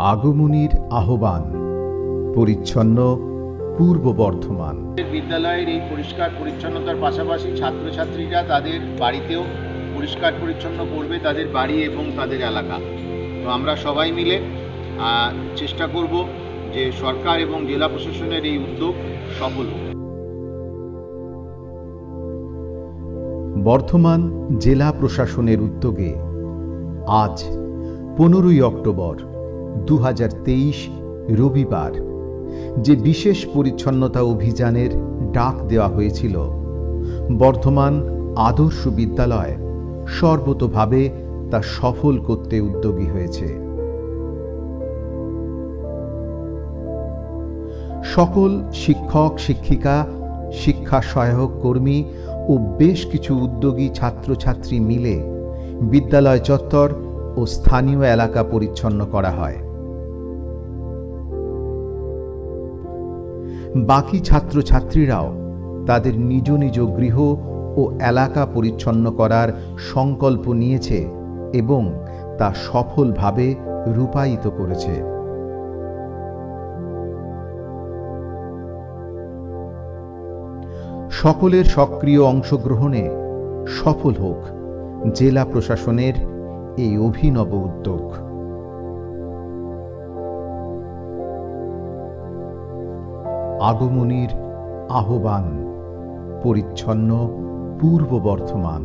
আগমনীর আহ্বান, পরিচ্ছন্ন পূর্ব বর্ধমান। বিদ্যালয়ের এই পরিষ্কার পরিচ্ছন্নতার পাশাপাশি ছাত্রছাত্রীরা তাদের বাড়িতেও পরিষ্কার পরিচ্ছন্ন করবে, তাদের বাড়ি এবং তাদের এলাকা। তো আমরা সবাই মিলে চেষ্টা করব যে সরকার এবং জেলা প্রশাসনের এই উদ্যোগ সফল হোক। বর্ধমান জেলা প্রশাসনের উদ্যোগে আজ 15ই অক্টোবর 2023 রবিবার যে বিশেষ পরিচ্ছন্নতা অভিযানের ডাক দেওয়া হয়েছিল, বর্ধমান আদর্শ বিদ্যালয় সর্বতোভাবে তা সফল করতে উদ্যোগী হয়েছে। সকল শিক্ষক শিক্ষিকা, শিক্ষা সহায়ক কর্মী ও বেশ কিছু উদ্যোগী ছাত্রছাত্রী মিলে বিদ্যালয় চত্বর ও স্থানীয় এলাকা পরিচ্ছন্ন করা হয়। বাকি ছাত্রছাত্রীরাও তাদের নিজ নিজ গৃহ ও এলাকা পরিচ্ছন্ন করার সংকল্প নিয়েছে এবং তা সফলভাবে রূপায়িত করেছে। সকলের সক্রিয় অংশগ্রহণে সফল হোক জেলা প্রশাসনের এই অভিনব উদ্যোগ। আগমনীর আহ্বান, পরিচ্ছন্ন পূর্ব বর্ধমান।